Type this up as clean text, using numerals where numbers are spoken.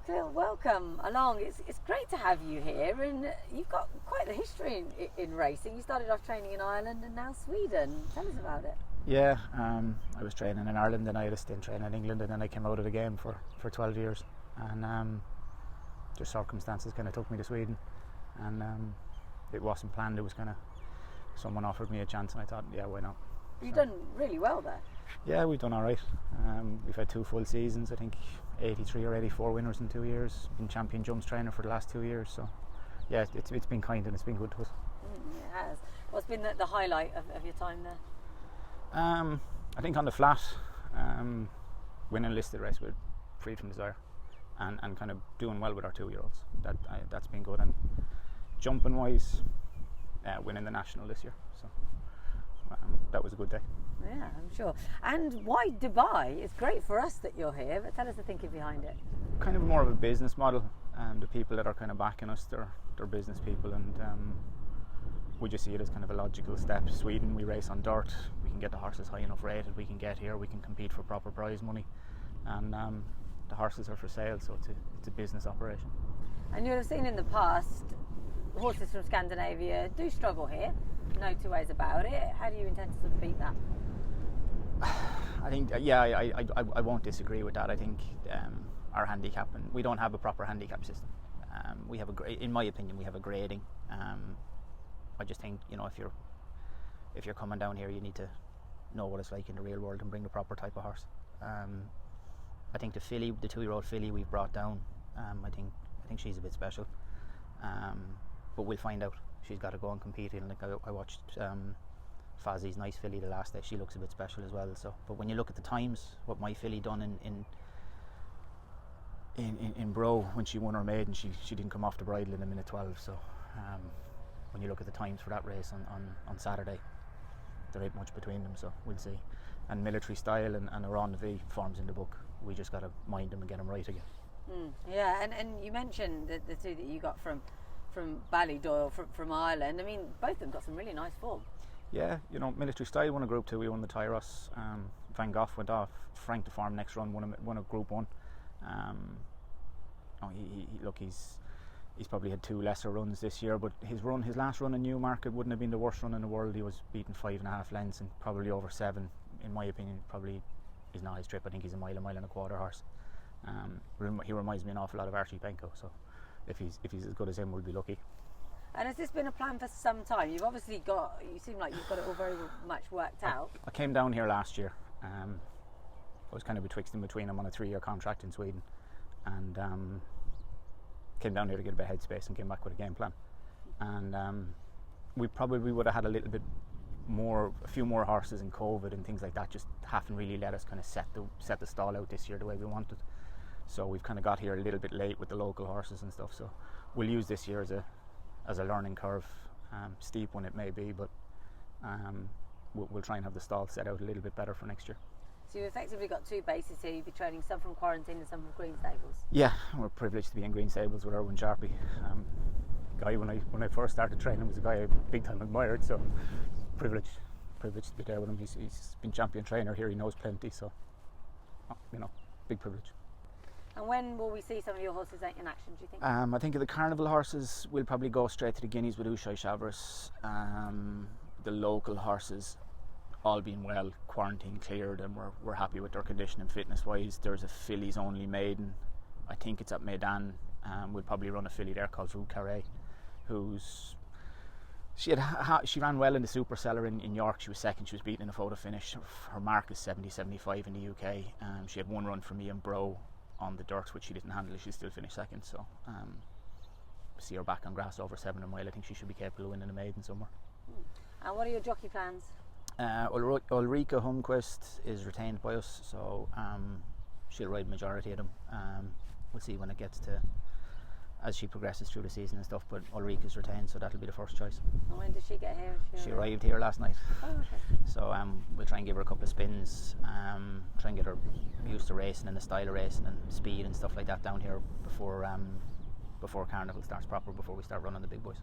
Kahlil, welcome along. It's great to have you here, and you've got quite the history in racing. You started off training in Ireland and now Sweden. Tell us about it. Yeah, I was training in Ireland, then I had a stint training in England, and then I came out of the game for 12 years. And just circumstances kind of took me to Sweden, and it wasn't planned. It was kind of someone offered me a chance, and I thought, yeah, why not? You've done really well there. Yeah, we've done all right. We've had 2 full seasons. I think 83 or 84 winners in 2 years. Been champion jumps trainer for the last 2 years. So, yeah, it's been kind and it's been good to us. It has. What's been the highlight of your time there? I think on the flat, winning listed race with Freed from Desire, and kind of doing well with our 2-year-olds. That's been good. And jumping wise, winning the national this year. So that was a good day. Yeah, I'm sure. And why Dubai? It's great for us that you're here, but tell us the thinking behind it. Kind of more of a business model. The people that are kind of backing us, they're business people, and we just see it as kind of a logical step. Sweden, we race on dirt. We can get the horses high enough rated. We can get here. We can compete for proper prize money, and the horses are for sale. So it's a business operation. And you'll have seen in the past, horses from Scandinavia do struggle here. No two ways about it. How do you intend to sort of beat that? I think, I won't disagree with that. I think our handicap, and we don't have a proper handicap system. We have in my opinion, we have a grading. I just think, if you're coming down here, you need to know what it's like in the real world and bring the proper type of horse. I think the 2-year-old filly we've brought down, I think she's a bit special. But we'll find out. She's got to go and compete in. Like I watched Fazi's nice filly the last day. She looks a bit special as well. So, but when you look at the times, what my filly done in Bro when she won her maiden, she didn't come off the bridle in a minute 12. So when you look at the times for that race on Saturday, there ain't much between them. So we'll see. And Military Style and Around the V forms in the book. We just got to mind them and get them right again. Yeah, and you mentioned the 2 that you got from Ballydoyle from Ireland. I mean, both of them got some really nice form. Yeah, Military Style won a Group 2. We won the Tyros. Van Gogh went off. Frank the Farm next run won a Group 1. He's probably had 2 lesser runs this year, but his last run in Newmarket wouldn't have been the worst run in the world. He was beaten 5.5 lengths and probably over 7. In my opinion, probably is not his trip. I think he's a mile and a quarter horse. He reminds me an awful lot of Archie Benko. So if he's as good as him, we'll be lucky. And has this been a plan for some time? You seem like you've got it all very much worked out. I came down here last year. I was kind of betwixt and between. I'm on a 3-year contract in Sweden, and came down here to get a bit of headspace and came back with a game plan. And we probably would have had a few more horses in COVID and things like that. Just haven't really let us kind of set the stall out this year the way we wanted. So we've kind of got here a little bit late with the local horses and stuff. So we'll use this year as a learning curve, steep when it may be, but we'll try and have the stall set out a little bit better for next year. So you've effectively got 2 bases here. You'll be training some from Quarantine and some from Green Stables. Yeah, we're privileged to be in Green Stables with Erwin Sharpie. Guy when I first started training was a guy I big time admired. So privileged to be there with him. He's been champion trainer here. He knows plenty. So big privilege. And when will we see some of your horses in action, do you think? I think of the Carnival horses, we'll probably go straight to the Guineas with Ushai Chavras. The local horses, all being well, quarantine cleared, and we're happy with their condition and fitness wise. There's a fillies only maiden. I think it's at Maidan. We'll probably run a filly there called Rue Carré, she ran well in the Super Cellar in York. She was second. She was beaten in a photo finish. Her mark is 70-75 in the UK. She had 1 run for me in Bro on the dirt, which she didn't handle. She still finished second. So see her back on grass over 7 a mile. I think she should be capable of winning a maiden somewhere. And what are your jockey plans? Ulrika Humquist is retained by us, so she'll ride majority of them. We'll see when it gets to, as she progresses through the season and stuff, but Ulrika's retained, so that'll be the first choice. And when did she get here? She arrived here last night. Oh, okay. So we'll try and give her a couple of spins, try and get her used to racing and the style of racing and speed and stuff like that down here before Carnival starts proper, before we start running the big boys.